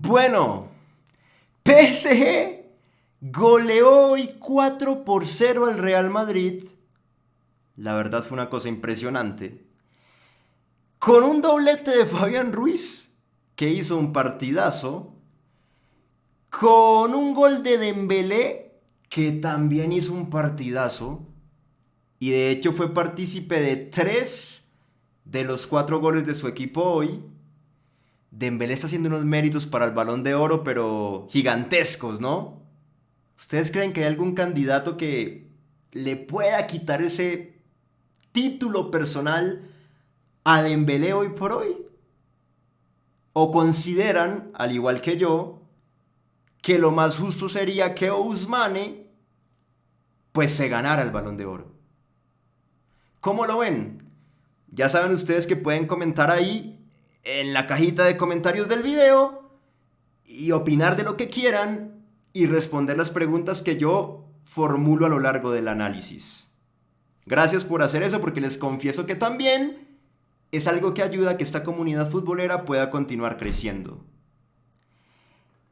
Bueno, PSG goleó hoy 4-0 al Real Madrid. La verdad fue una cosa impresionante. Con un doblete de Fabián Ruiz, que hizo un partidazo. Con un gol de Dembélé, que también hizo un partidazo. Y de hecho fue partícipe de 3 de los 4 goles de su equipo hoy. Dembélé está haciendo unos méritos para el Balón de Oro, pero gigantescos, ¿no? ¿Ustedes creen que hay algún candidato que le pueda quitar ese título personal a Dembélé hoy por hoy? ¿O consideran, al igual que yo, que lo más justo sería que Ousmane pues se ganara el Balón de Oro? ¿Cómo lo ven? Ya saben ustedes que pueden comentar ahí en la cajita de comentarios del video y opinar de lo que quieran y responder las preguntas que yo formulo a lo largo del análisis. Gracias por hacer eso porque les confieso que también es algo que ayuda a que esta comunidad futbolera pueda continuar creciendo.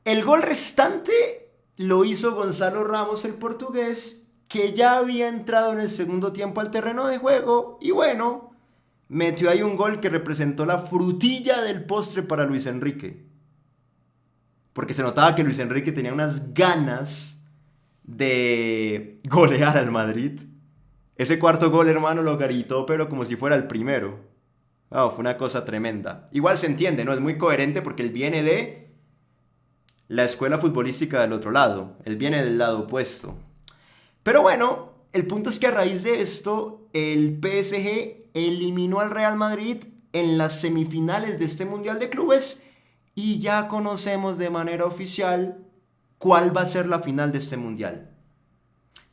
El gol restante lo hizo Gonzalo Ramos, el portugués, que ya había entrado en el segundo tiempo al terreno de juego y bueno, metió ahí un gol que representó la frutilla del postre para Luis Enrique. Porque se notaba que Luis Enrique tenía unas ganas de golear al Madrid. Ese cuarto gol, hermano, lo garitó, pero como si fuera el primero. Oh, fue una cosa tremenda. Igual se entiende, ¿no? Es muy coherente porque él viene de la escuela futbolística del otro lado. Él viene del lado opuesto. Pero bueno, el punto es que a raíz de esto, el PSG eliminó al Real Madrid en las semifinales de este Mundial de Clubes y ya conocemos de manera oficial cuál va a ser la final de este Mundial.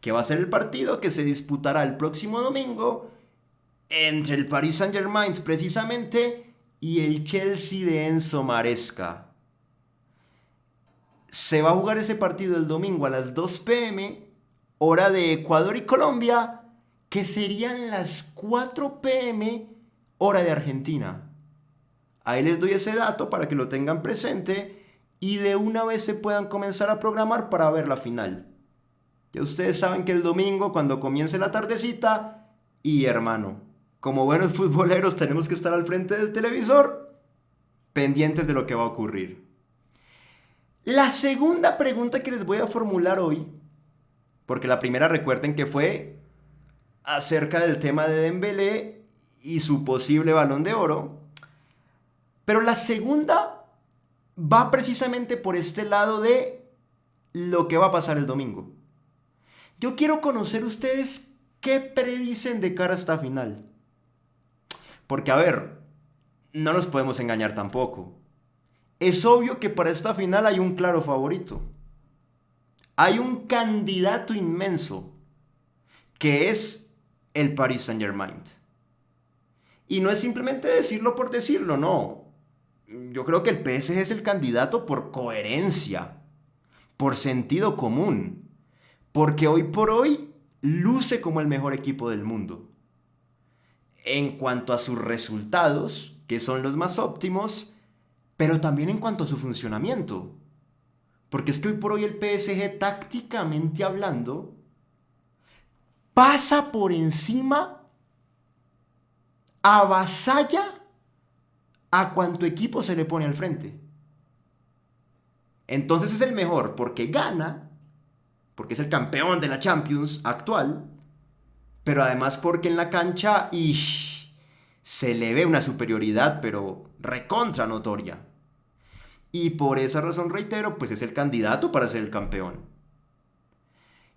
Que va a ser el partido que se disputará el próximo domingo entre el Paris Saint-Germain precisamente y el Chelsea de Enzo Maresca. Se va a jugar ese partido el domingo a las 2 p.m., hora de Ecuador y Colombia, que serían las 4 p.m., hora de Argentina. Ahí les doy ese dato para que lo tengan presente y de una vez se puedan comenzar a programar para ver la final. Ya ustedes saben que el domingo, cuando comience la tardecita, y hermano, como buenos futboleros tenemos que estar al frente del televisor, pendientes de lo que va a ocurrir. La segunda pregunta que les voy a formular hoy, porque la primera recuerden que fue acerca del tema de Dembélé y su posible Balón de Oro, pero la segunda va precisamente por este lado de lo que va a pasar el domingo. Yo quiero conocer ustedes qué predicen de cara a esta final. Porque a ver, no nos podemos engañar tampoco. Es obvio que para esta final hay un claro favorito. Hay un candidato inmenso, que es el Paris Saint-Germain. Y no es simplemente decirlo por decirlo, no. Yo creo que el PSG es el candidato por coherencia, por sentido común, porque hoy por hoy luce como el mejor equipo del mundo. En cuanto a sus resultados, que son los más óptimos, pero también en cuanto a su funcionamiento. Porque es que hoy por hoy el PSG, tácticamente hablando, pasa por encima, avasalla a cuanto equipo se le pone al frente. Entonces es el mejor porque gana, porque es el campeón de la Champions actual, pero además porque en la cancha se le ve una superioridad, pero recontra notoria. Y por esa razón, reitero, pues es el candidato para ser el campeón.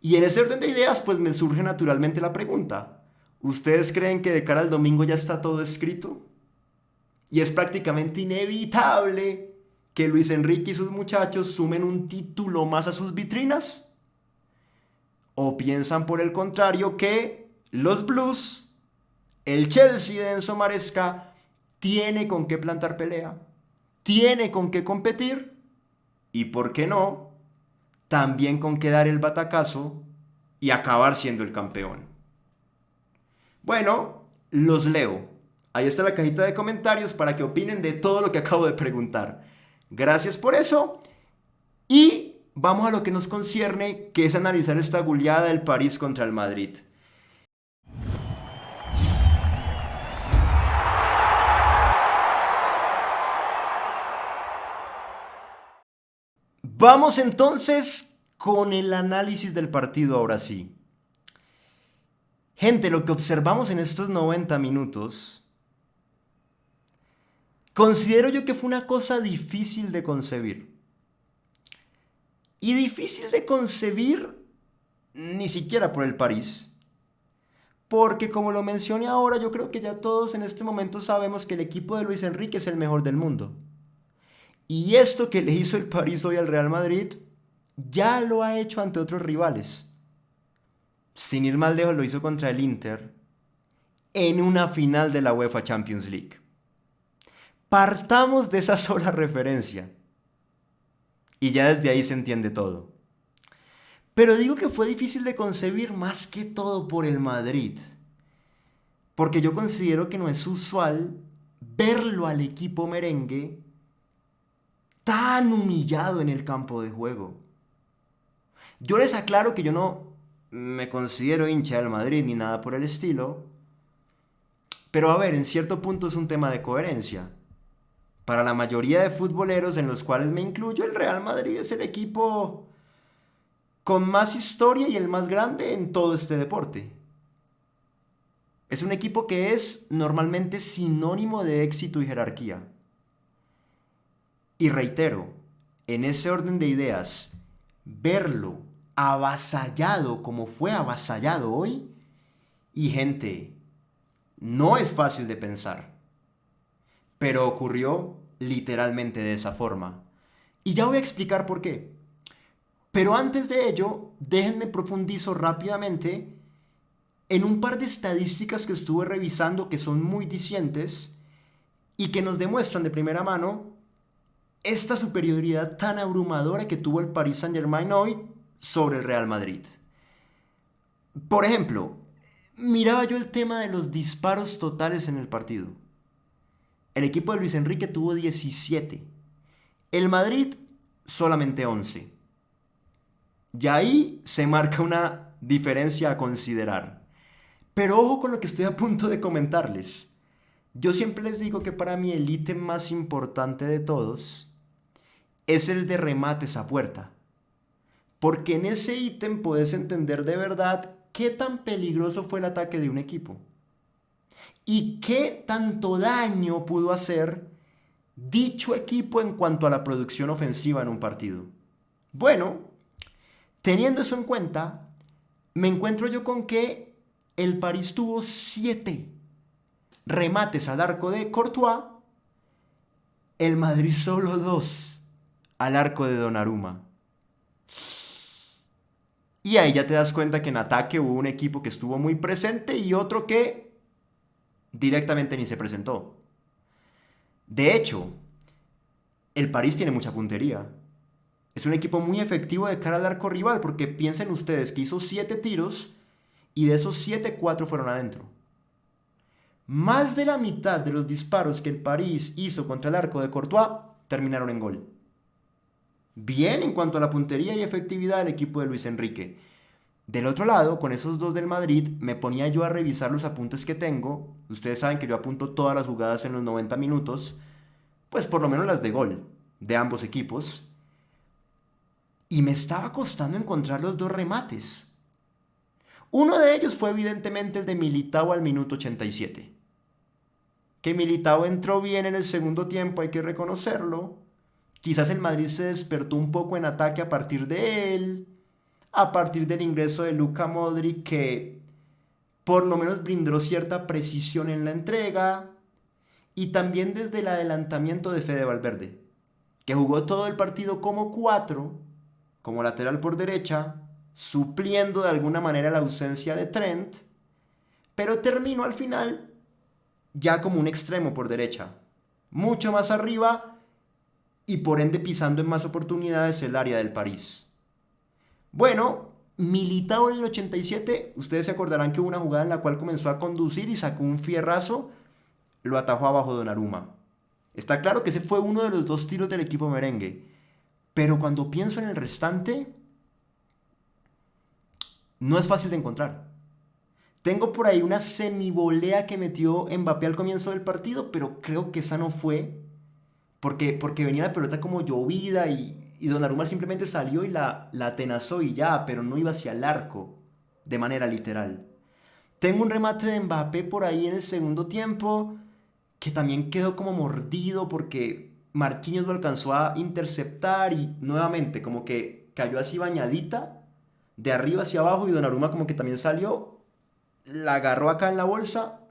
Y en ese orden de ideas, pues me surge naturalmente la pregunta. ¿Ustedes creen que de cara al domingo ya está todo escrito? Y es prácticamente inevitable que Luis Enrique y sus muchachos sumen un título más a sus vitrinas. ¿O piensan por el contrario que los Blues, el Chelsea de Enzo Maresca, tiene con qué plantar pelea, tiene con qué competir y, por qué no, también con qué dar el batacazo y acabar siendo el campeón? Bueno, los leo. Ahí está la cajita de comentarios para que opinen de todo lo que acabo de preguntar. Gracias por eso. Y vamos a lo que nos concierne, que es analizar esta goleada del París contra el Madrid. Vamos entonces con el análisis del partido ahora sí. Gente, lo que observamos en estos 90 minutos, considero yo que fue una cosa difícil de concebir. Y difícil de concebir ni siquiera por el París. Porque como lo mencioné ahora, yo creo que ya todos en este momento sabemos que el equipo de Luis Enrique es el mejor del mundo. Y esto que le hizo el París hoy al Real Madrid, ya lo ha hecho ante otros rivales. Sin ir más lejos, lo hizo contra el Inter en una final de la UEFA Champions League. Partamos de esa sola referencia. Y ya desde ahí se entiende todo. Pero digo que fue difícil de concebir más que todo por el Madrid. Porque yo considero que no es usual verlo al equipo merengue tan humillado en el campo de juego. Yo les aclaro que yo no me considero hincha del Madrid ni nada por el estilo. Pero a ver, en cierto punto es un tema de coherencia. Para la mayoría de futboleros, en los cuales me incluyo, el Real Madrid es el equipo con más historia y el más grande en todo este deporte. Es un equipo que es normalmente sinónimo de éxito y jerarquía. Y reitero, en ese orden de ideas, verlo avasallado como fue avasallado hoy, y gente, no es fácil de pensar. Pero ocurrió literalmente de esa forma. Y ya voy a explicar por qué. Pero antes de ello, déjenme profundizo rápidamente en un par de estadísticas que estuve revisando que son muy dicientes y que nos demuestran de primera mano esta superioridad tan abrumadora que tuvo el Paris Saint-Germain hoy sobre el Real Madrid. Por ejemplo, miraba yo el tema de los disparos totales en el partido. El equipo de Luis Enrique tuvo 17. El Madrid solamente 11. Y ahí se marca una diferencia a considerar. Pero ojo con lo que estoy a punto de comentarles. Yo siempre les digo que para mí el ítem más importante de todos es el de remates a puerta. Porque en ese ítem puedes entender de verdad qué tan peligroso fue el ataque de un equipo. Y qué tanto daño pudo hacer dicho equipo en cuanto a la producción ofensiva en un partido. Bueno, teniendo eso en cuenta, me encuentro yo con que el París tuvo 7 remates al arco de Courtois, el Madrid solo 2 al arco de Donnarumma. Y ahí ya te das cuenta que en ataque hubo un equipo que estuvo muy presente y otro que directamente ni se presentó. De hecho, el París tiene mucha puntería. Es un equipo muy efectivo de cara al arco rival porque piensen ustedes que hizo 7 tiros y de esos 7, 4 fueron adentro. Más de la mitad de los disparos que el París hizo contra el arco de Courtois terminaron en gol. Bien en cuanto a la puntería y efectividad del equipo de Luis Enrique. Del otro lado, con esos 2 del Madrid, me ponía yo a revisar los apuntes que tengo. Ustedes saben que yo apunto todas las jugadas en los 90 minutos, pues por lo menos las de gol, de ambos equipos. Y me estaba costando encontrar los 2 remates. Uno de ellos fue evidentemente el de Militao al minuto 87. Que Militao entró bien en el segundo tiempo, hay que reconocerlo. Quizás el Madrid se despertó un poco en ataque a partir de él, a partir del ingreso de Luka Modric, que por lo menos brindó cierta precisión en la entrega, y también desde el adelantamiento de Fede Valverde, que jugó todo el partido como 4, como lateral por derecha, supliendo de alguna manera la ausencia de Trent, pero terminó al final ya como un extremo por derecha, mucho más arriba y por ende pisando en más oportunidades el área del París. Bueno, Militao en el 87, ustedes se acordarán que hubo una jugada en la cual comenzó a conducir y sacó un fierrazo, lo atajó abajo Donnarumma. Está claro que ese fue uno de los dos tiros del equipo merengue. Pero cuando pienso en el restante, no es fácil de encontrar. Tengo por ahí una semivolea que metió Mbappé al comienzo del partido, pero creo que esa no fue. Porque venía la pelota como llovida y Donnarumma simplemente salió y la atenazó y ya, pero no iba hacia el arco de manera literal. Tengo un remate de Mbappé por ahí en el segundo tiempo que también quedó como mordido porque Marquinhos lo alcanzó a interceptar y nuevamente como que cayó así bañadita de arriba hacia abajo y Donnarumma como que también salió, la agarró acá en la bolsa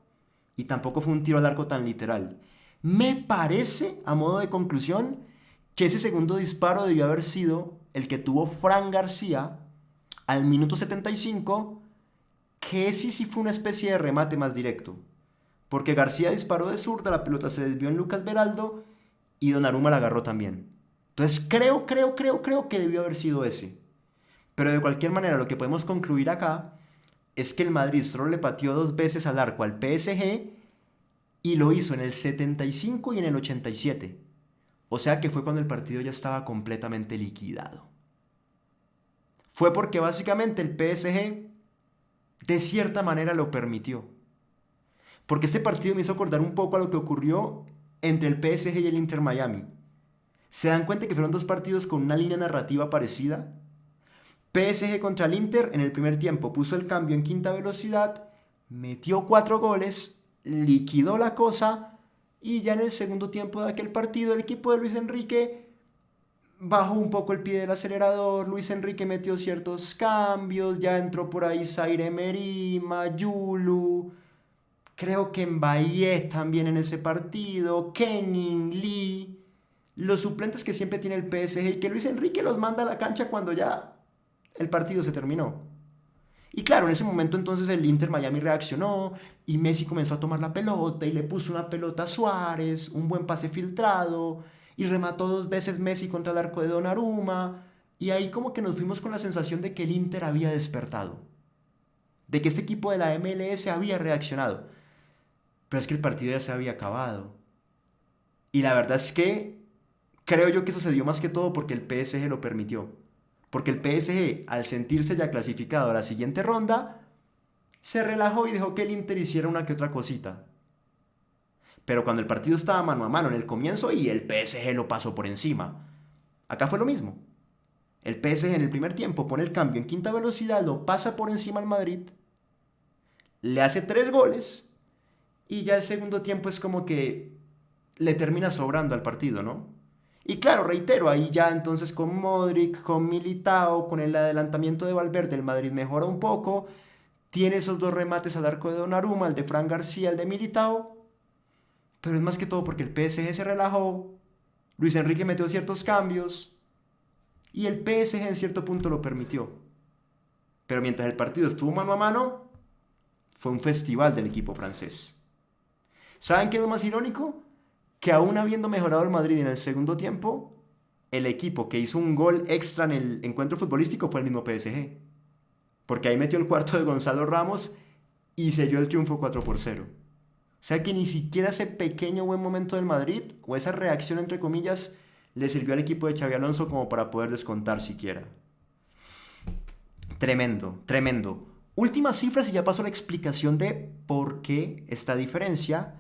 y tampoco fue un tiro al arco tan literal. Me parece, a modo de conclusión, que ese segundo disparo debió haber sido el que tuvo Fran García al minuto 75, que ese sí fue una especie de remate más directo. Porque García disparó de zurda, la pelota se desvió en Lucas Beraldo y Donnarumma la agarró también. Entonces creo que debió haber sido ese. Pero de cualquier manera lo que podemos concluir acá es que el Madrid solo le pateó dos veces al arco al PSG y lo hizo en el 75 y en el 87. O sea que fue cuando el partido ya estaba completamente liquidado. Fue porque básicamente el PSG de cierta manera lo permitió. Porque este partido me hizo acordar un poco a lo que ocurrió entre el PSG y el Inter Miami. ¿Se dan cuenta que fueron dos partidos con una línea narrativa parecida? PSG contra el Inter en el primer tiempo puso el cambio en quinta velocidad, metió 4 goles, liquidó la cosa y ya en el segundo tiempo de aquel partido el equipo de Luis Enrique bajó un poco el pie del acelerador, Luis Enrique metió ciertos cambios, ya entró por ahí Zaire Emery, Mayulu, creo que Mbaye también en ese partido, Kenin Lee, los suplentes que siempre tiene el PSG y que Luis Enrique los manda a la cancha cuando ya el partido se terminó. Y claro, en ese momento entonces el Inter Miami reaccionó y Messi comenzó a tomar la pelota y le puso una pelota a Suárez, un buen pase filtrado y remató 2 veces Messi contra el arco de Donnarumma y ahí como que nos fuimos con la sensación de que el Inter había despertado, de que este equipo de la MLS había reaccionado. Pero es que el partido ya se había acabado. Y la verdad es que creo yo que eso se dio más que todo porque el PSG lo permitió. Porque el PSG, al sentirse ya clasificado a la siguiente ronda, se relajó y dejó que el Inter hiciera una que otra cosita. Pero cuando el partido estaba mano a mano en el comienzo y el PSG lo pasó por encima. Acá fue lo mismo. El PSG en el primer tiempo pone el cambio en quinta velocidad, lo pasa por encima al Madrid, le hace 3 goles y ya el segundo tiempo es como que le termina sobrando al partido, ¿no? Y claro, reitero, ahí ya entonces con Modric, con Militao, con el adelantamiento de Valverde, el Madrid mejora un poco, tiene esos dos remates al arco de Donnarumma, el de Fran García, el de Militao, pero es más que todo porque el PSG se relajó, Luis Enrique metió ciertos cambios y el PSG en cierto punto lo permitió. Pero mientras el partido estuvo mano a mano, fue un festival del equipo francés. ¿Saben qué es lo más irónico? Que aún habiendo mejorado el Madrid en el segundo tiempo, el equipo que hizo un gol extra en el encuentro futbolístico fue el mismo PSG. Porque ahí metió el cuarto de Gonzalo Ramos y selló el triunfo 4-0. O sea que ni siquiera ese pequeño buen momento del Madrid, o esa reacción entre comillas, le sirvió al equipo de Xabi Alonso como para poder descontar siquiera. Tremendo, tremendo. Últimas cifras y ya paso a la explicación de por qué esta diferencia.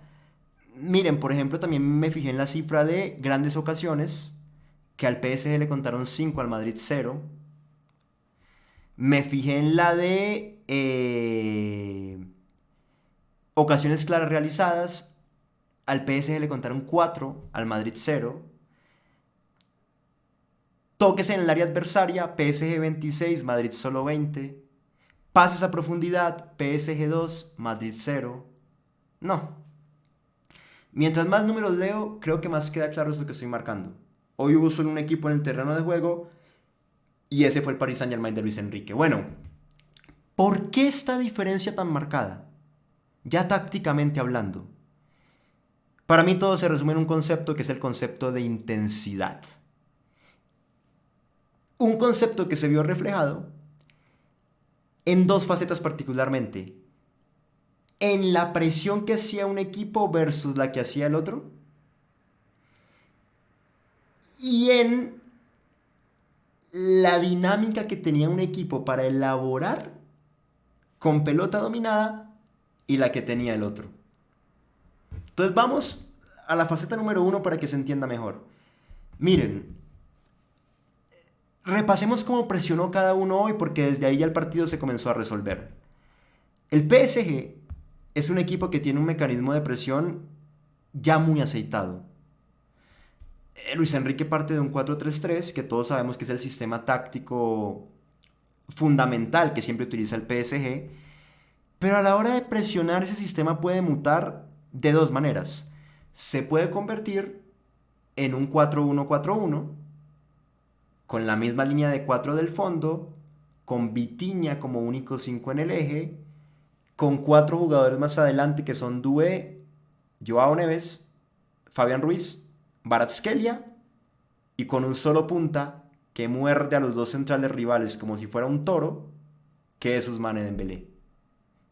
Miren, por ejemplo, también me fijé en la cifra de grandes ocasiones, que al PSG le contaron 5, al Madrid 0. Me fijé en la de ocasiones claras realizadas, al PSG le contaron 4, al Madrid 0. Toques en el área adversaria, PSG 26, Madrid solo 20. Pases a profundidad, PSG 2, Madrid 0. No. Mientras más números leo, creo que más queda claro esto que estoy marcando. Hoy hubo solo un equipo en el terreno de juego y ese fue el Paris Saint-Germain de Luis Enrique. Bueno, ¿por qué esta diferencia tan marcada? Ya tácticamente hablando. Para mí todo se resume en un concepto que es el concepto de intensidad. Un concepto que se vio reflejado en dos facetas particularmente. En la presión que hacía un equipo versus la que hacía el otro. y en la dinámica que tenía un equipo para elaborar con pelota dominada y la que tenía el otro. Entonces vamos a la faceta número 1 para que se entienda mejor. Miren, repasemos cómo presionó cada uno hoy porque desde ahí ya el partido se comenzó a resolver. El PSG es un equipo que tiene un mecanismo de presión ya muy aceitado. Luis Enrique parte de un 4-3-3, que todos sabemos que es el sistema táctico fundamental que siempre utiliza el PSG, pero a la hora de presionar ese sistema puede mutar de dos maneras. Se puede convertir en un 4-1-4-1, con la misma línea de 4 del fondo, con Vitinha como único 5 en el eje, con 4 jugadores más adelante que son Doué, Joao Neves, Fabián Ruiz, Kvaratskhelia, y con un solo punta que muerde a los dos centrales rivales como si fuera un toro, que es Ousmane Dembélé.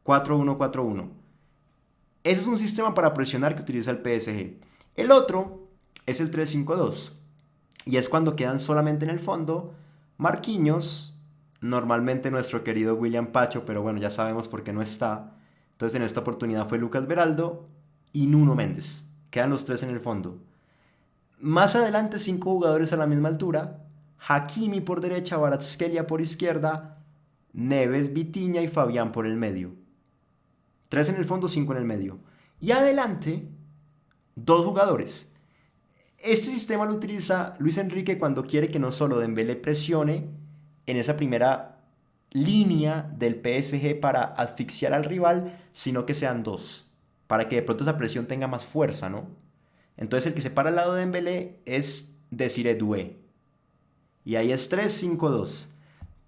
4-1-4-1. Ese es un sistema para presionar que utiliza el PSG. El otro es el 3-5-2. Y es cuando quedan solamente en el fondo Marquinhos, normalmente nuestro querido William Pacho, pero bueno, ya sabemos por qué no está. Entonces en esta oportunidad fue Lucas Beraldo y Nuno Méndez. Quedan los tres en el fondo. Más adelante 5 jugadores a la misma altura. Hakimi por derecha, Kvaratskhelia por izquierda, Neves, Vitinha y Fabián por el medio. 3 en el fondo, 5 en el medio. Y adelante, 2 jugadores. Este sistema lo utiliza Luis Enrique cuando quiere que no solo Dembélé presione en esa primera línea del PSG para asfixiar al rival, sino que sean 2, para que de pronto esa presión tenga más fuerza, ¿no? Entonces el que se para al lado de Dembélé es Desiré Doué. Y ahí es 3-5-2.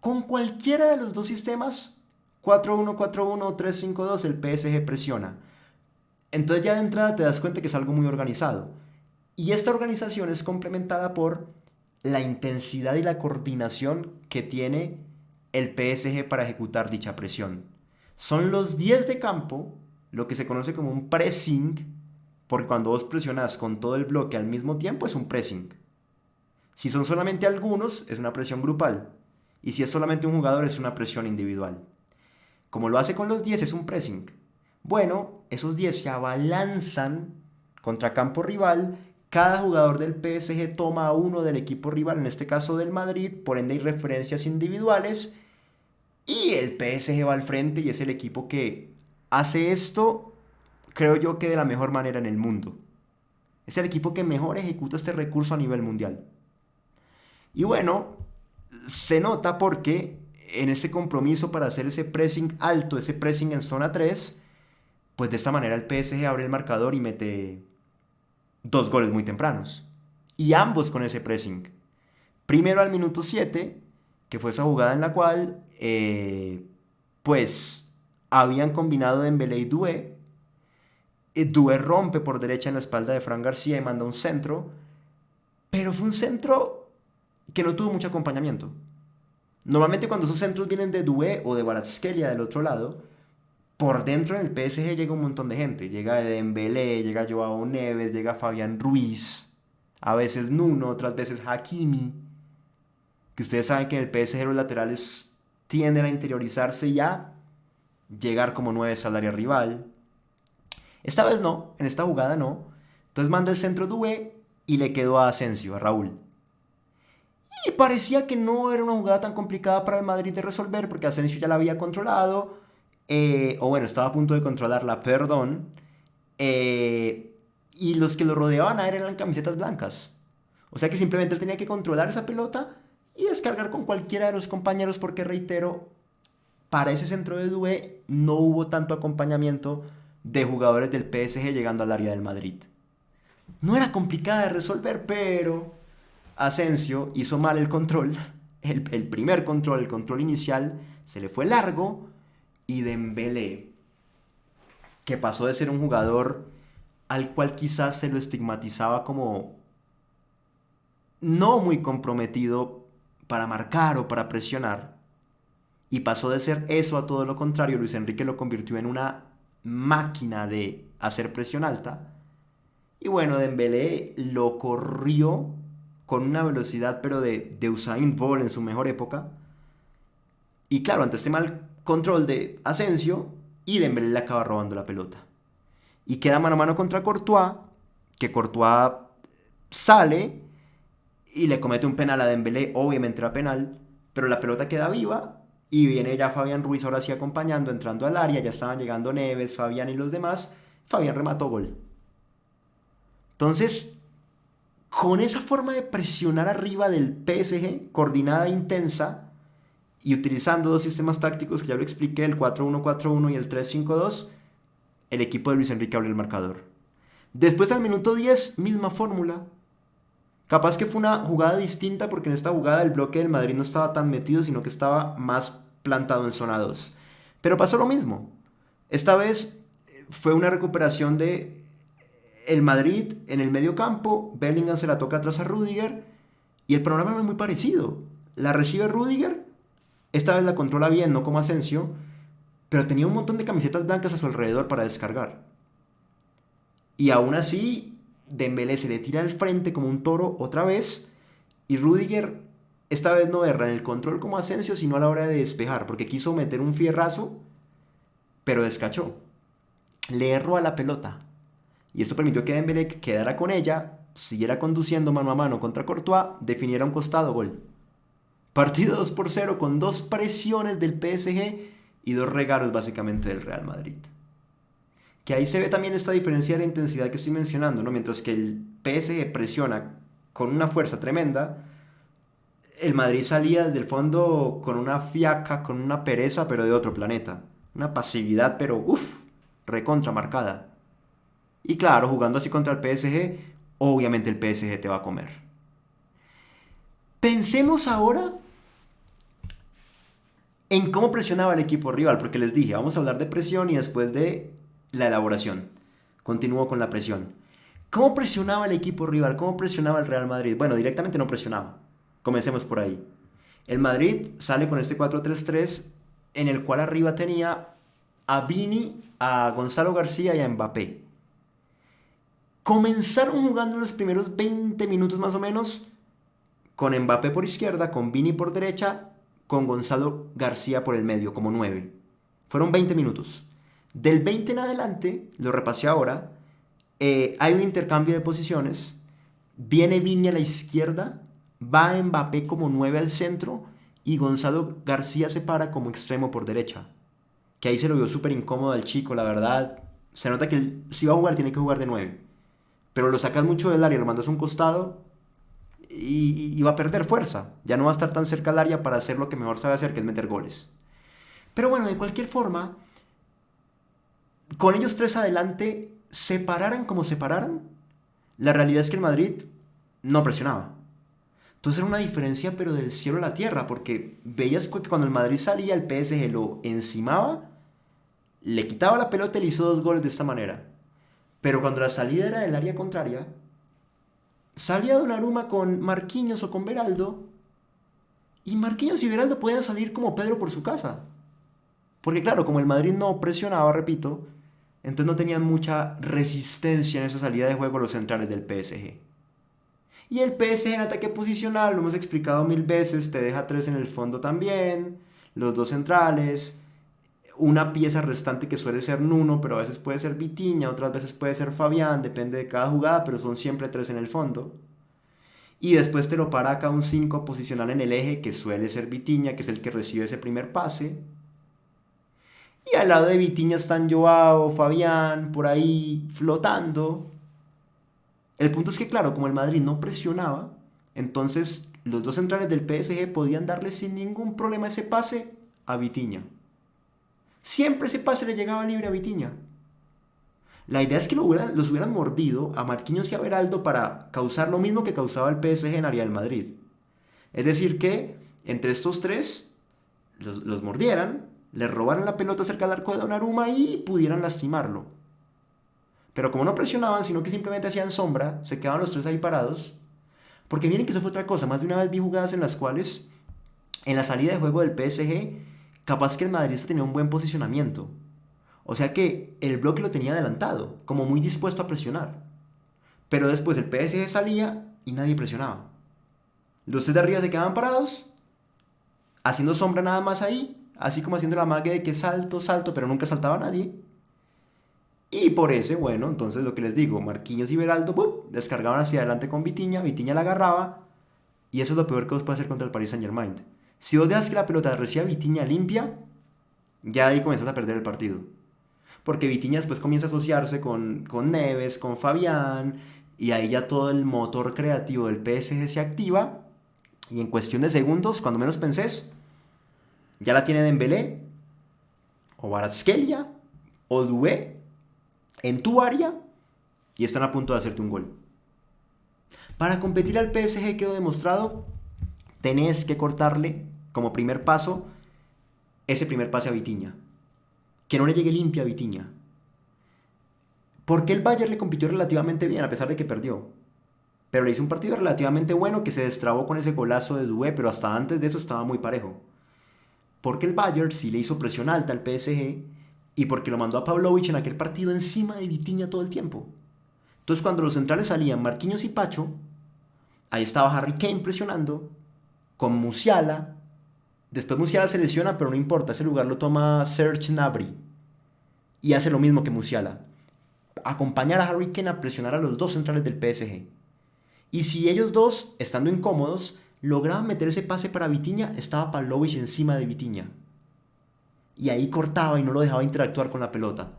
Con cualquiera de los dos sistemas, 4-1-4-1 o 3-5-2, el PSG presiona. Entonces ya de entrada te das cuenta que es algo muy organizado. Y esta organización es complementada por la intensidad y la coordinación que tiene el PSG para ejecutar dicha presión. Son los 10 de campo, lo que se conoce como un pressing, porque cuando vos presionas con todo el bloque al mismo tiempo es un pressing. Si son solamente algunos, es una presión grupal. Y si es solamente un jugador, es una presión individual. Como lo hace con los 10, es un pressing. Bueno, esos 10 se abalanzan contra campo rival. Cada jugador del PSG toma a uno del equipo rival, en este caso del Madrid, por ende hay referencias individuales. Y el PSG va al frente y es el equipo que hace esto, creo yo que de la mejor manera en el mundo. Es el equipo que mejor ejecuta este recurso a nivel mundial. Y bueno, se nota porque en este compromiso para hacer ese pressing alto, ese pressing en zona 3, pues de esta manera el PSG abre el marcador y mete 2 goles muy tempranos. Y ambos con ese pressing. Primero al minuto 7, que fue esa jugada en la cual, pues, habían combinado Dembélé y Doué. Doué rompe por derecha en la espalda de Fran García y manda un centro. Pero fue un centro que no tuvo mucho acompañamiento. Normalmente cuando esos centros vienen de Doué o de Kvaratskhelia del otro lado, por dentro en el PSG llega un montón de gente. Llega Dembélé, llega Joao Neves, llega Fabián Ruiz, a veces Nuno, otras veces Hakimi. Que ustedes saben que en el PSG los laterales tienden a interiorizarse y a llegar como 9 al área rival. Esta vez no, en esta jugada no. Entonces manda el centro Doué y le quedó a Asensio, a Raúl. Y parecía que no era una jugada tan complicada para el Madrid de resolver porque Asensio ya la había controlado. O bueno, estaba a punto de controlarla, perdón. Y los que lo rodeaban a él eran camisetas blancas. O sea que simplemente él tenía que controlar esa pelota y descargar con cualquiera de los compañeros porque, reitero, para ese centro de Doué no hubo tanto acompañamiento de jugadores del PSG llegando al área del Madrid. No era complicada de resolver, pero Asensio hizo mal el control. El primer control, el control inicial, se le fue largo. Y Dembélé, que pasó de ser un jugador al cual quizás se lo estigmatizaba como no muy comprometido para marcar o para presionar, y pasó de ser eso a todo lo contrario. Luis Enrique lo convirtió en una máquina de hacer presión alta. Y bueno, Dembélé lo corrió con una velocidad pero de Usain Bolt en su mejor época. Y claro, ante este mal control de Asensio, y Dembélé le acaba robando la pelota. Y queda mano a mano contra Courtois, que Courtois sale y le comete un penal a Dembélé, obviamente era penal, pero la pelota queda viva y viene ya Fabián Ruiz ahora sí acompañando, entrando al área, ya estaban llegando Neves, Fabián y los demás, Fabián remató gol. Entonces, con esa forma de presionar arriba del PSG, coordinada e intensa, y utilizando dos sistemas tácticos que ya lo expliqué, el 4-1-4-1 y el 3-5-2, el equipo de Luis Enrique abrió el marcador. Después al minuto 10, misma fórmula. Capaz que fue una jugada distinta porque en esta jugada el bloque del Madrid no estaba tan metido, sino que estaba más plantado en zona 2. Pero pasó lo mismo. Esta vez fue una recuperación de el Madrid en el medio campo, Bellingham se la toca atrás a Rüdiger y el panorama es muy parecido. La recibe Rüdiger, esta vez la controla bien, no como Asensio, pero tenía un montón de camisetas blancas a su alrededor para descargar. Y aún así, Dembélé se le tira al frente como un toro otra vez y Rüdiger esta vez no erra en el control como Asensio, sino a la hora de despejar, porque quiso meter un fierrazo, pero descachó. Le erró a la pelota. Y esto permitió que Dembélé quedara con ella, siguiera conduciendo mano a mano contra Courtois, definiera un costado gol. Partido 2-0 con dos presiones del PSG y dos regalos básicamente del Real Madrid. Que ahí se ve también esta diferencia de la intensidad que estoy mencionando, ¿no? Mientras que el PSG presiona con una fuerza tremenda, el Madrid salía desde el fondo con una fiaca, con una pereza, pero de otro planeta. Una pasividad, pero recontra marcada. Y claro, jugando así contra el PSG, obviamente el PSG te va a comer. Pensemos ahora en cómo presionaba el equipo rival, porque les dije, vamos a hablar de presión y después de la elaboración. Continúo con la presión. ¿Cómo presionaba el equipo rival? ¿Cómo presionaba el Real Madrid? Bueno, directamente no presionaba. Comencemos por ahí. El Madrid sale con este 4-3-3 en el cual arriba tenía a Vini, a Gonzalo García y a Mbappé. Comenzaron jugando los primeros 20 minutos más o menos con Mbappé por izquierda, con Vini por derecha, con Gonzalo García por el medio, como 9. Fueron 20 minutos. Del 20 en adelante, lo repasé ahora, hay un intercambio de posiciones, viene Vini a la izquierda, va Mbappé como 9 al centro y Gonzalo García se para como extremo por derecha. Que ahí se lo vio súper incómodo al chico, la verdad. Se nota que si va a jugar tiene que jugar de 9. Pero lo sacas mucho del área, lo mandas a un costado y va a perder fuerza. Ya no va a estar tan cerca al área para hacer lo que mejor sabe hacer, que es meter goles. Pero bueno, de cualquier forma, con ellos tres adelante, separaran como separaran, la realidad es que el Madrid no presionaba. Entonces era una diferencia pero del cielo a la tierra, porque veías que cuando el Madrid salía, el PSG lo encimaba, le quitaba la pelota y le hizo 2 goles de esta manera. Pero cuando la salida era del área contraria, salía Donnarumma con Marquinhos o con Beraldo, y Marquinhos y Beraldo podían salir como Pedro por su casa. Porque claro, como el Madrid no presionaba, repito, entonces no tenían mucha resistencia en esa salida de juego los centrales del PSG. Y el PSG en ataque posicional, lo hemos explicado 1000 veces, te deja 3 en el fondo también, los dos centrales, una pieza restante que suele ser Nuno, pero a veces puede ser Vitinha, otras veces puede ser Fabián, depende de cada jugada, pero son siempre 3 en el fondo. Y después te lo para acá un 5 posicional en el eje, que suele ser Vitinha, que es el que recibe ese primer pase. Y al lado de Vitinha están Joao, Fabián, por ahí flotando. El punto es que, claro, como el Madrid no presionaba, entonces los dos centrales del PSG podían darle sin ningún problema ese pase a Vitinha. Siempre ese pase le llegaba libre a Vitinha. La idea es que los hubieran mordido a Marquinhos y a Beraldo para causar lo mismo que causaba el PSG en área del Madrid. Es decir, que entre estos tres los mordieran, les robaran la pelota cerca del arco de Donnarumma y pudieran lastimarlo. Pero como no presionaban, sino que simplemente hacían sombra, se quedaban los tres ahí parados. Porque miren que eso fue otra cosa. Más de una vez vi jugadas en las cuales, en la salida de juego del PSG, capaz que el madridista tenía un buen posicionamiento. O sea que el bloque lo tenía adelantado, como muy dispuesto a presionar. Pero después el PSG salía y nadie presionaba. Los tres de arriba se quedaban parados, haciendo sombra nada más ahí, así como haciendo la magia de que salto, salto, pero nunca saltaba nadie. Y por ese, bueno, entonces lo que les digo, Marquinhos y Beraldo descargaban hacia adelante con Vitinha, Vitinha la agarraba, y eso es lo peor que os puede hacer contra el Paris Saint-Germain. Si vos dejas que la pelota reciba Vitinha limpia, ya ahí comienzas a perder el partido. Porque Vitinha después comienza a asociarse con Neves, con Fabián, y ahí ya todo el motor creativo del PSG se activa, y en cuestión de segundos, cuando menos pensés, ya la tiene Dembélé, o Kvaratskhelia, o Doué, en tu área, y están a punto de hacerte un gol. Para competir al PSG quedó demostrado, tenés que cortarle como primer paso ese primer pase a Vitinha. Que no le llegue limpia a Vitinha. Porque el Bayern le compitió relativamente bien a pesar de que perdió. Pero le hizo un partido relativamente bueno que se destrabó con ese golazo de Doué, pero hasta antes de eso estaba muy parejo. Porque el Bayern sí le hizo presión alta al PSG y porque lo mandó a Pavlovic en aquel partido encima de Vitinha todo el tiempo. Entonces cuando los centrales salían Marquinhos y Pacho, ahí estaba Harry Kane presionando con Musiala. Después Musiala se lesiona, pero no importa, ese lugar lo toma Serge Gnabry y hace lo mismo que Musiala. Acompañar a Harry Kane a presionar a los dos centrales del PSG. Y si ellos dos, estando incómodos, lograban meter ese pase para Vitinha, estaba Pavlovic encima de Vitinha. Y ahí cortaba y no lo dejaba interactuar con la pelota.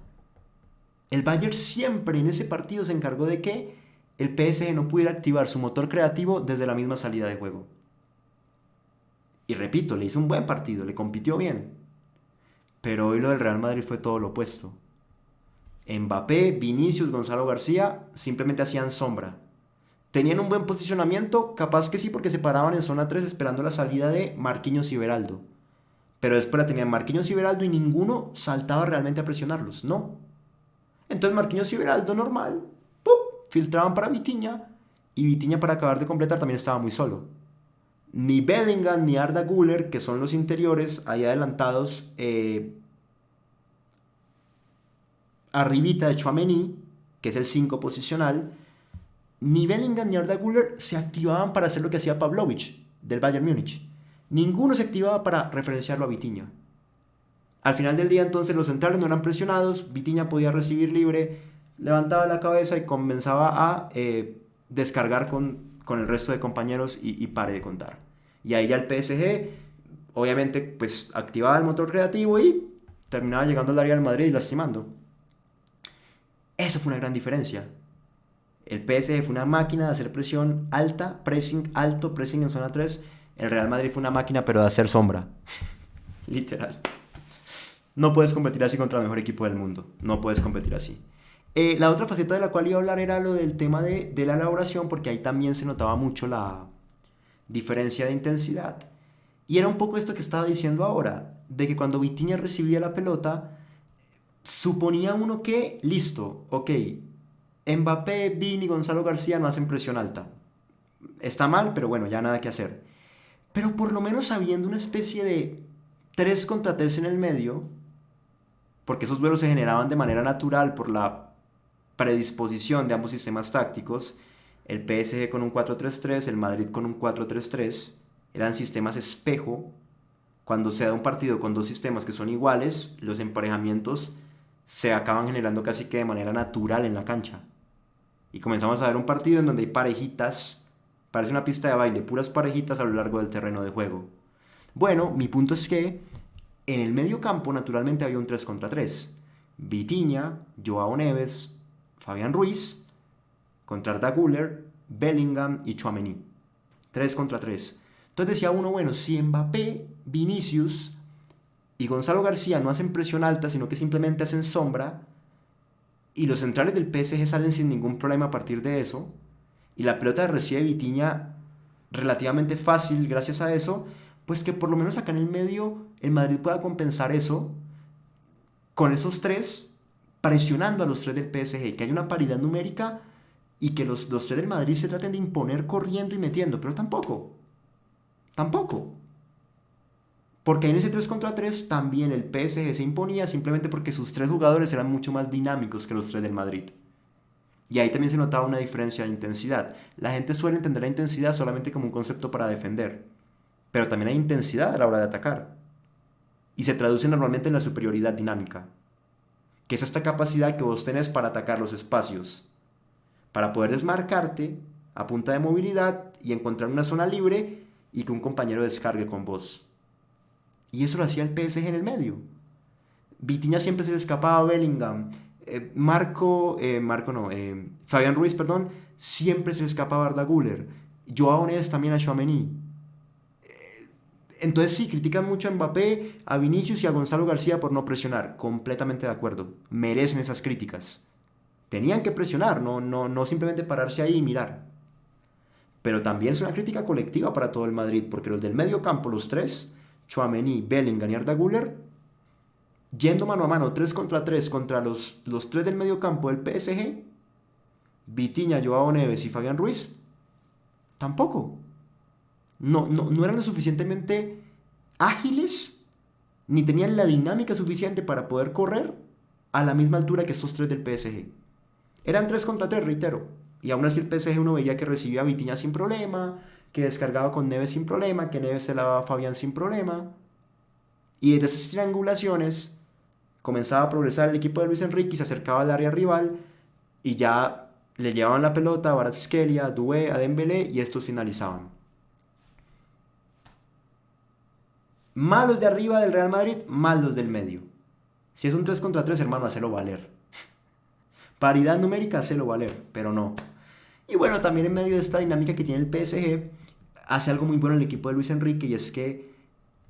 El Bayern siempre en ese partido se encargó de que el PSG no pudiera activar su motor creativo desde la misma salida de juego. Y repito, le hizo un buen partido, le compitió bien. Pero hoy lo del Real Madrid fue todo lo opuesto. Mbappé, Vinicius, Gonzalo García simplemente hacían sombra. ¿Tenían un buen posicionamiento? Capaz que sí, porque se paraban en zona 3 esperando la salida de Marquinhos y Beraldo. Pero después la tenían Marquinhos y Beraldo y ninguno saltaba realmente a presionarlos, no. Entonces Marquinhos y Beraldo normal, ¡pum!, filtraban para Vitinha, y Vitinha para acabar de completar también estaba muy solo. Ni Bellingham ni Arda Güler, que son los interiores ahí adelantados, arribita de Tchouaméni, que es el 5 posicional, ni Bellingham ni Arda Güler se activaban para hacer lo que hacía Pavlovic del Bayern Múnich. Ninguno se activaba para referenciarlo a Vitinha. Al final del día entonces los centrales no eran presionados, Vitinha podía recibir libre, levantaba la cabeza y comenzaba a descargar con el resto de compañeros y pare de contar. Y ahí ya el PSG obviamente pues activaba el motor creativo y terminaba llegando al área del Madrid y lastimando. Eso fue una gran diferencia. El PSG fue una máquina de hacer presión alta, pressing alto, pressing en zona 3. El Real Madrid fue una máquina pero de hacer sombra. Literal. No puedes competir así contra el mejor equipo del mundo. No puedes competir así. La otra faceta de la cual iba a hablar era lo del tema de la elaboración, porque ahí también se notaba mucho la diferencia de intensidad. Y era un poco esto que estaba diciendo ahora, de que cuando Vitinha recibía la pelota, suponía uno que, listo, ok, Mbappé, Vini, Gonzalo García no hacen presión alta. Está mal, pero bueno, ya nada que hacer. Pero por lo menos habiendo una especie de 3 contra 3 en el medio, porque esos duelos se generaban de manera natural por la predisposición de ambos sistemas tácticos, el PSG con un 4-3-3, el Madrid con un 4-3-3, eran sistemas espejo. Cuando se da un partido con dos sistemas que son iguales, los emparejamientos se acaban generando casi que de manera natural en la cancha. Y comenzamos a ver un partido en donde hay parejitas, parece una pista de baile, puras parejitas a lo largo del terreno de juego. Bueno, mi punto es que en el medio campo naturalmente había un 3 contra 3. Vitinha, Joao Neves, Fabián Ruiz, contra Arda Güler, Bellingham y Tchouaméni. 3 contra 3. Entonces decía uno, bueno, si Mbappé, Vinicius y Gonzalo García no hacen presión alta, sino que simplemente hacen sombra, y los centrales del PSG salen sin ningún problema a partir de eso, y la pelota recibe Vitinha relativamente fácil gracias a eso, pues que por lo menos acá en el medio el Madrid pueda compensar eso con esos 3, presionando a los 3 del PSG, que haya una paridad numérica y que los 3 del Madrid se traten de imponer corriendo y metiendo, pero tampoco. Porque en ese 3 contra 3 también el PSG se imponía simplemente porque sus 3 jugadores eran mucho más dinámicos que los 3 del Madrid. Y ahí también se notaba una diferencia de intensidad. La gente suele entender la intensidad solamente como un concepto para defender, pero también hay intensidad a la hora de atacar. Y se traduce normalmente en la superioridad dinámica, que es esta capacidad que vos tenés para atacar los espacios, para poder desmarcarte a punta de movilidad y encontrar una zona libre y que un compañero descargue con vos. Y eso lo hacía el PSG en el medio. Vitinha siempre se le escapaba a Bellingham. Fabián Ruiz, perdón, siempre se le escapaba a Arda Güler. Joao Neves también a Tchouaméni. Entonces sí, critican mucho a Mbappé, a Vinicius y a Gonzalo García por no presionar. Completamente de acuerdo. Merecen esas críticas. Tenían que presionar, no simplemente pararse ahí y mirar. Pero también es una crítica colectiva para todo el Madrid, porque los del medio campo, los tres, Tchouaméni, Bellingham y Arda Güler, yendo mano a mano, 3 contra 3 contra los tres del medio campo del PSG, Vitinha, Joao Neves y Fabián Ruiz, tampoco. No eran lo suficientemente ágiles, ni tenían la dinámica suficiente para poder correr a la misma altura que estos tres del PSG. Eran 3 contra 3, reitero. Y aún así el PSG uno veía que recibía a Vitinha sin problema, que descargaba con Neves sin problema, que Neves se la daba a Fabián sin problema. Y desde esas triangulaciones comenzaba a progresar el equipo de Luis Enrique y se acercaba al área rival y ya le llevaban la pelota a Kvaratskhelia, a Doué, a Dembélé y estos finalizaban. Malos de arriba del Real Madrid, malos del medio. Si es un 3 contra 3, hermano, hacelo valer. Paridad numérica, hacelo valer, pero no. Y bueno, también en medio de esta dinámica que tiene el PSG, hace algo muy bueno el equipo de Luis Enrique y es que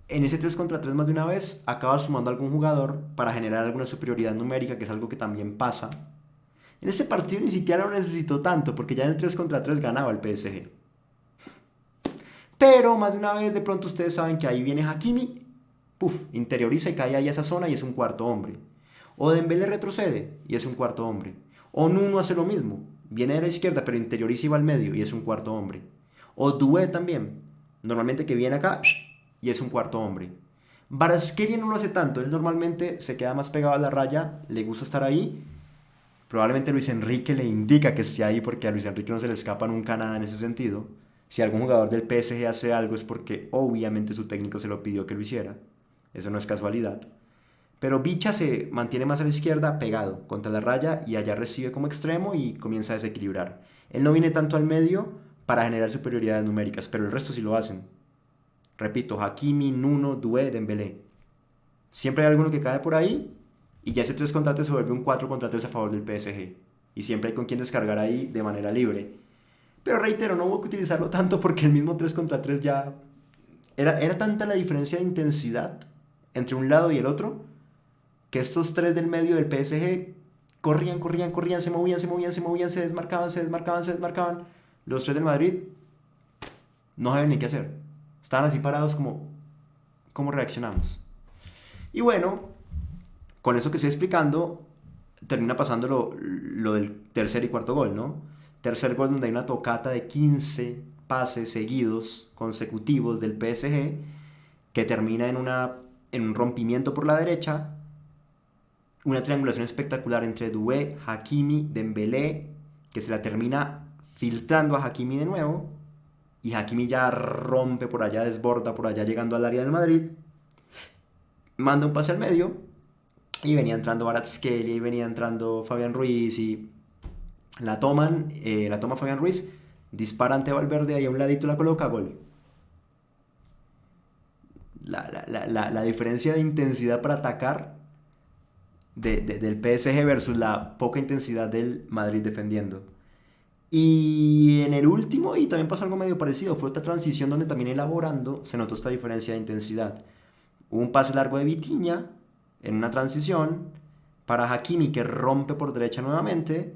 en ese 3 contra 3 más de una vez acaba sumando a algún jugador para generar alguna superioridad numérica, que es algo que también pasa. En este partido ni siquiera lo necesitó tanto, porque ya en el 3 contra 3 ganaba el PSG. Pero más de una vez de pronto ustedes saben que ahí viene Hakimi, interioriza y cae ahí a esa zona y es un cuarto hombre. O Dembélé retrocede y es un cuarto hombre. O Nuno hace lo mismo, viene de la izquierda pero interioriza y va al medio y es un cuarto hombre. O Doué también, normalmente que viene acá y es un cuarto hombre. Kvaratskhelia no lo hace tanto, él normalmente se queda más pegado a la raya, le gusta estar ahí. Probablemente Luis Enrique le indica que esté ahí porque a Luis Enrique no se le escapa nunca nada en ese sentido. Si algún jugador del PSG hace algo es porque obviamente su técnico se lo pidió que lo hiciera. Eso no es casualidad. Pero Bicha se mantiene más a la izquierda, pegado contra la raya y allá recibe como extremo y comienza a desequilibrar. Él no viene tanto al medio para generar superioridades numéricas, pero el resto sí lo hacen. Repito, Hakimi, Nuno, Doué, Dembélé. Siempre hay alguno que cae por ahí y ya ese 3 contra 3 se vuelve un 4 contra 3 a favor del PSG. Y siempre hay con quien descargar ahí de manera libre. Pero reitero, no hubo que utilizarlo tanto porque el mismo 3 contra 3 ya... Era tanta la diferencia de intensidad entre un lado y el otro que estos tres del medio del PSG corrían, se movían, se desmarcaban. Los tres del Madrid no sabían ni qué hacer. Estaban así parados como, ¿cómo reaccionamos? Y bueno, con eso que estoy explicando, termina pasando lo del tercer y cuarto gol, ¿no? Tercer gol donde hay una tocata de 15 pases seguidos, consecutivos del PSG, que termina en un rompimiento por la derecha, una triangulación espectacular entre Doué, Hakimi, Dembélé, que se la termina filtrando a Hakimi de nuevo, y Hakimi ya rompe por allá, desborda por allá llegando al área del Madrid, manda un pase al medio, y venía entrando Kvaratskhelia, y venía entrando Fabián Ruiz, y la toma Fabián Ruiz, dispara ante Valverde, ahí a un ladito la coloca, gol. La diferencia de intensidad para atacar del PSG versus la poca intensidad del Madrid defendiendo. Y en el último, y también pasó algo medio parecido, fue otra transición donde también elaborando se notó esta diferencia de intensidad. Hubo un pase largo de Vitinha en una transición para Hakimi que rompe por derecha nuevamente.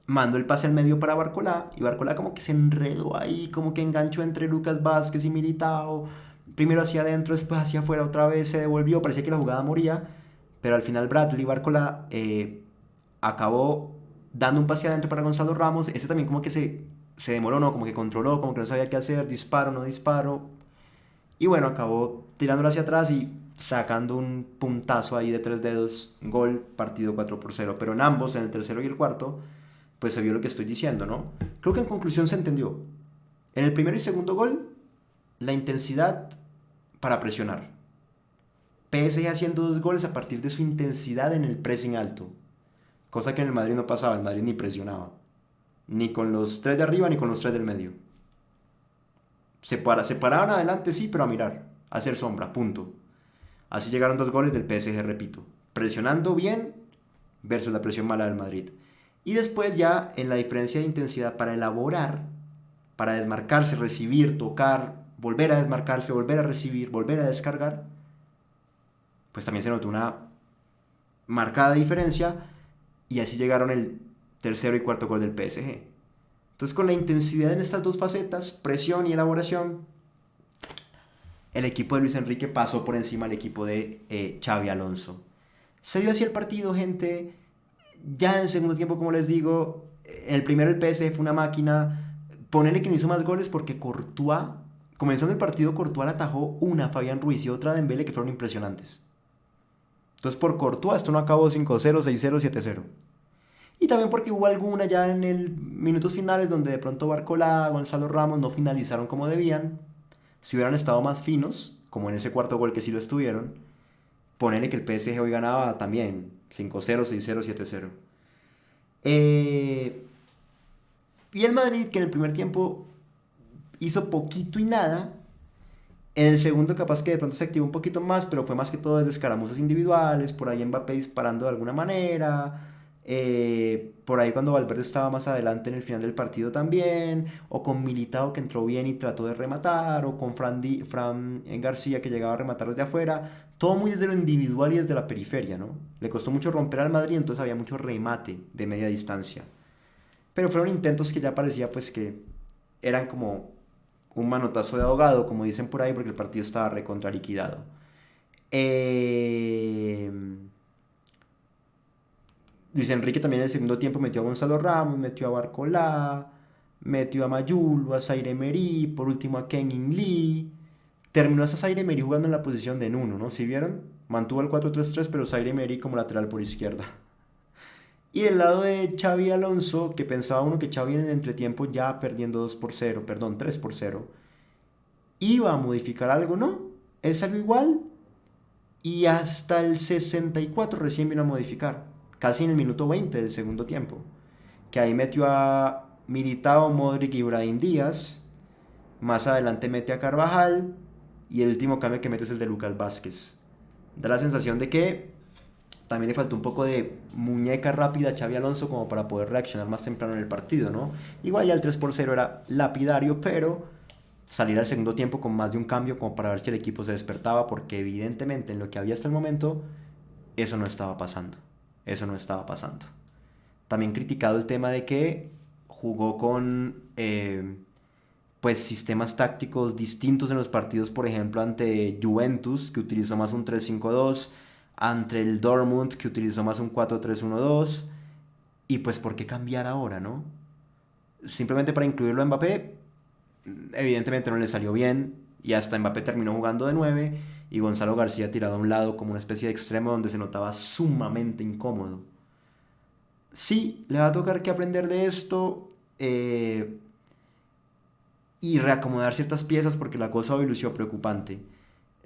Mandó el pase al medio para Barcola y Barcola como que se enredó ahí, como que enganchó entre Lucas Vázquez y Militao. Primero hacia adentro, después hacia afuera, otra vez se devolvió, parecía que la jugada moría, pero al final Bradley Barcola acabó dando un pase adentro para Gonzalo Ramos. Este también como que se demoró, ¿no? Como que controló, como que no sabía qué hacer, disparo, no disparo. Y bueno, acabó tirándolo hacia atrás y sacando un puntazo ahí de 3 dedos, gol, partido 4-0. Pero en ambos, en el tercero y el cuarto, pues se vio lo que estoy diciendo, ¿no? Creo que en conclusión se entendió. En el primero y segundo gol, la intensidad para presionar. PSG haciendo 2 goles a partir de su intensidad en el pressing alto. Cosa que en el Madrid no pasaba, el Madrid ni presionaba. Ni con los 3 de arriba ni con los 3 del medio. Se paraban adelante, sí, pero a mirar, a hacer sombra, punto. Así llegaron 2 goles del PSG, repito. Presionando bien versus la presión mala del Madrid. Y después ya en la diferencia de intensidad para elaborar, para desmarcarse, recibir, tocar, volver a desmarcarse, volver a recibir, volver a descargar, pues también se notó una marcada diferencia y así llegaron el tercero y cuarto gol del PSG. Entonces con la intensidad en estas dos facetas, presión y elaboración, el equipo de Luis Enrique pasó por encima del equipo de Xavi Alonso. Se dio así el partido, gente. Ya en el segundo tiempo, como les digo, el primero el PSG fue una máquina. Ponerle que no hizo más goles porque Courtois, comenzando el partido, Courtois le atajó una a Fabián Ruiz y otra a Dembélé que fueron impresionantes. Entonces por Courtois esto no acabó 5-0, 6-0, 7-0. Y también porque hubo alguna ya en el minutos finales donde de pronto Barcola, Gonzalo Ramos no finalizaron como debían. Si hubieran estado más finos, como en ese cuarto gol que sí lo estuvieron, ponerle que el PSG hoy ganaba también 5-0, 6-0, 7-0. Y el Madrid, que en el primer tiempo hizo poquito y nada, en el segundo capaz que de pronto se activó un poquito más, pero fue más que todo desde escaramuzas individuales, por ahí Mbappé disparando de alguna manera, por ahí cuando Valverde estaba más adelante en el final del partido también, o con Militao que entró bien y trató de rematar, o con Fran García que llegaba a rematar desde afuera, todo muy desde lo individual y desde la periferia, ¿no? Le costó mucho romper al Madrid, entonces había mucho remate de media distancia. Pero fueron intentos que ya parecía pues que eran como un manotazo de ahogado, como dicen por ahí, porque el partido estaba recontra liquidado. Eh... Luis Enrique también en el segundo tiempo metió a Gonzalo Ramos, metió a Barcolá, metió a Mayulu, a Zaire Emery, por último a Kang-in Lee. Terminó esa Zaire Emery jugando en la posición de Nuno, ¿no? ¿Sí vieron? Mantuvo el 4-3-3, pero Zaire Emery como lateral por izquierda. Y del lado de Xavi Alonso, que pensaba uno que Xavi en el entretiempo ya perdiendo 2-0, perdón, 3-0, iba a modificar algo, ¿no? Él salió igual y hasta el 64 recién vino a modificar, casi en el minuto 20 del segundo tiempo, que ahí metió a Militao, Modric y Brahim Díaz, más adelante mete a Carvajal y el último cambio que mete es el de Lucas Vázquez. Da la sensación de que también le faltó un poco de muñeca rápida a Xavi Alonso como para poder reaccionar más temprano en el partido, ¿no? Igual ya el 3-0 era lapidario, pero salir al segundo tiempo con más de un cambio como para ver si el equipo se despertaba, porque evidentemente en lo que había hasta el momento, eso no estaba pasando. Eso no estaba pasando. También criticado el tema de que jugó con pues sistemas tácticos distintos en los partidos, por ejemplo, ante Juventus, que utilizó más un 3-5-2, ante el Dortmund, que utilizó más un 4-3-1-2, y pues ¿por qué cambiar ahora, no? Simplemente para incluirlo a Mbappé, evidentemente no le salió bien, y hasta Mbappé terminó jugando de 9 y Gonzalo García tirado a un lado como una especie de extremo donde se notaba sumamente incómodo. Sí, le va a tocar que aprender de esto y reacomodar ciertas piezas porque la cosa hoy lució preocupante.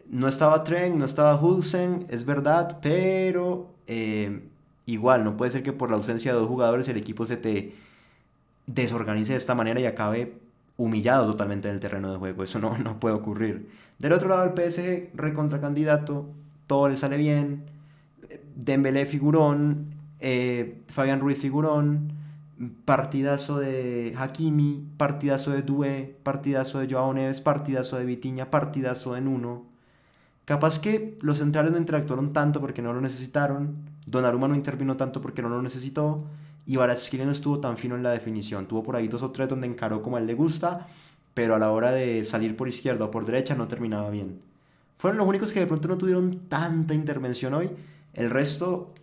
No estaba Trent, no estaba Hulsen, es verdad, pero igual no puede ser que por la ausencia de dos jugadores el equipo se te desorganice de esta manera y acabe humillado totalmente en el terreno de juego. Eso no puede ocurrir. Del otro lado, el PSG, recontra candidato, todo le sale bien. Dembélé figurón, Fabián Ruiz figurón, partidazo de Hakimi, partidazo de Doué, partidazo de Joao Neves, partidazo de Vitinha, partidazo de Nuno. Capaz que los centrales no interactuaron tanto porque no lo necesitaron, Donnarumma no intervino tanto porque no lo necesitó, y Kvaratskhelia no estuvo tan fino en la definición. Tuvo por ahí 2 o 3 donde encaró como a él le gusta, pero a la hora de salir por izquierda o por derecha no terminaba bien. Fueron los únicos que de pronto no tuvieron tanta intervención hoy. El resto,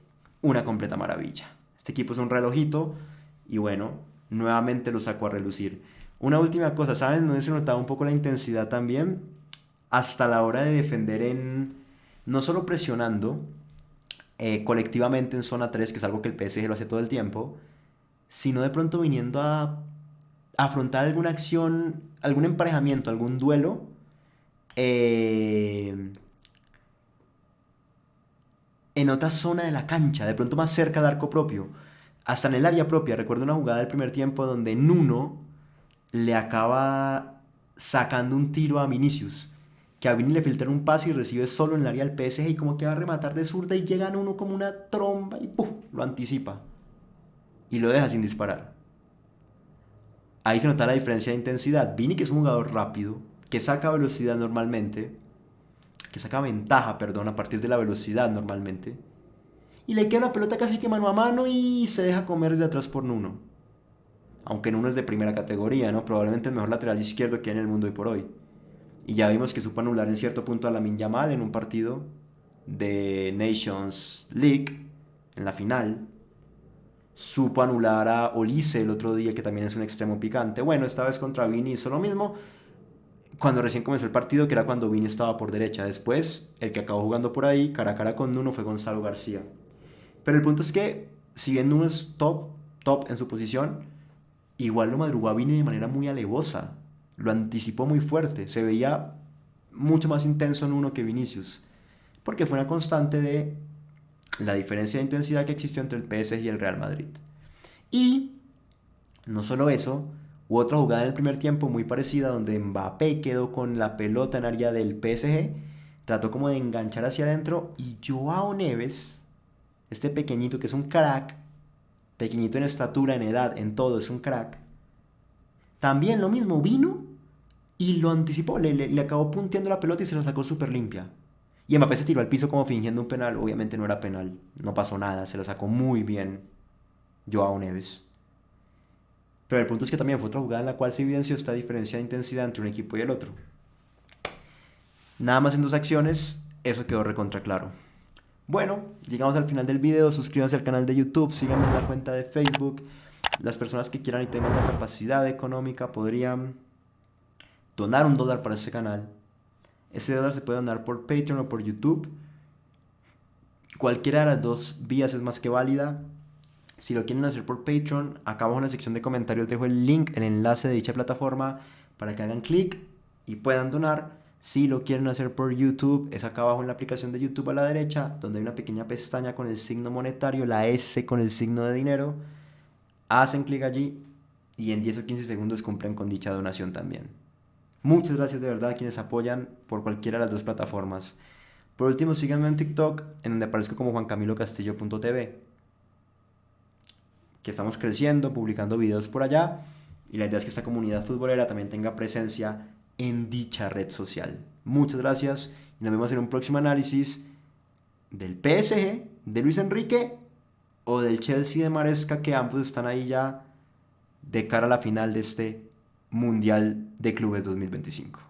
una completa maravilla. Este equipo es un relojito y bueno, nuevamente lo sacó a relucir. Una última cosa, ¿saben dónde se notaba un poco la intensidad también? hasta la hora de defender no solo presionando colectivamente en zona 3, que es algo que el PSG lo hace todo el tiempo, sino de pronto viniendo a afrontar alguna acción, algún emparejamiento, algún duelo, eh, en otra zona de la cancha, de pronto más cerca del arco propio, hasta en el área propia. Recuerdo una jugada del primer tiempo donde Nuno le acaba sacando un tiro a Vinicius, que a Vini le filtra un pase y recibe solo en el área del PSG y como que va a rematar de zurda y llega Nuno como una tromba y ¡puf! Lo anticipa y lo deja sin disparar. Ahí se nota la diferencia de intensidad. Vini, que es un jugador rápido, que saca velocidad normalmente, que saca ventaja, perdón, a partir de la velocidad normalmente, y le queda una pelota casi que mano a mano y se deja comer desde atrás por Nuno. Aunque Nuno es de primera categoría, ¿no? Probablemente el mejor lateral izquierdo que hay en el mundo hoy por hoy. Y ya vimos que supo anular en cierto punto a Lamine Yamal en un partido de Nations League, en la final. Supo anular a Olise el otro día, que también es un extremo picante. Bueno, esta vez contra Vini hizo lo mismo cuando recién comenzó el partido, que era cuando Vini estaba por derecha. Después, el que acabó jugando por ahí, cara a cara con Nuno, fue Gonzalo García. Pero el punto es que, si bien Nuno es top en su posición, igual lo madrugó a Vini de manera muy alevosa. Lo anticipó muy fuerte. Se veía mucho más intenso Nuno que Vinicius. Porque fue una constante de la diferencia de intensidad que existió entre el PSG y el Real Madrid. Y no solo eso, hubo otra jugada en el primer tiempo muy parecida donde Mbappé quedó con la pelota en área del PSG, trató como de enganchar hacia adentro y Joao Neves, este pequeñito que es un crack, pequeñito en estatura, en edad, en todo, es un crack, también lo mismo, vino y lo anticipó, le acabó punteando la pelota y se la sacó súper limpia. Y Mbappé se tiró al piso como fingiendo un penal, obviamente no era penal, no pasó nada, se la sacó muy bien Joao Neves. Pero el punto es que también fue otra jugada en la cual se evidenció esta diferencia de intensidad entre un equipo y el otro. Nada más en dos acciones, eso quedó recontra claro. Bueno, llegamos al final del video, suscríbanse al canal de YouTube, síganme en la cuenta de Facebook. Las personas que quieran y tengan la capacidad económica podrían donar $1 para ese canal. Ese dólar se puede donar por Patreon o por YouTube. Cualquiera de las dos vías es más que válida. Si lo quieren hacer por Patreon, acá abajo en la sección de comentarios dejo el link, el enlace de dicha plataforma para que hagan clic y puedan donar. Si lo quieren hacer por YouTube, es acá abajo en la aplicación de YouTube a la derecha, donde hay una pequeña pestaña con el signo monetario, la S con el signo de dinero. Hacen clic allí y en 10 o 15 segundos cumplen con dicha donación también. Muchas gracias de verdad a quienes apoyan por cualquiera de las dos plataformas. Por último, síganme en TikTok, en donde aparezco como juancamilocastillo.tv, que estamos creciendo, publicando videos por allá, y la idea es que esta comunidad futbolera también tenga presencia en dicha red social. Muchas gracias y nos vemos en un próximo análisis del PSG, de Luis Enrique o del Chelsea de Maresca, que ambos están ahí ya de cara a la final de este Mundial de Clubes 2025.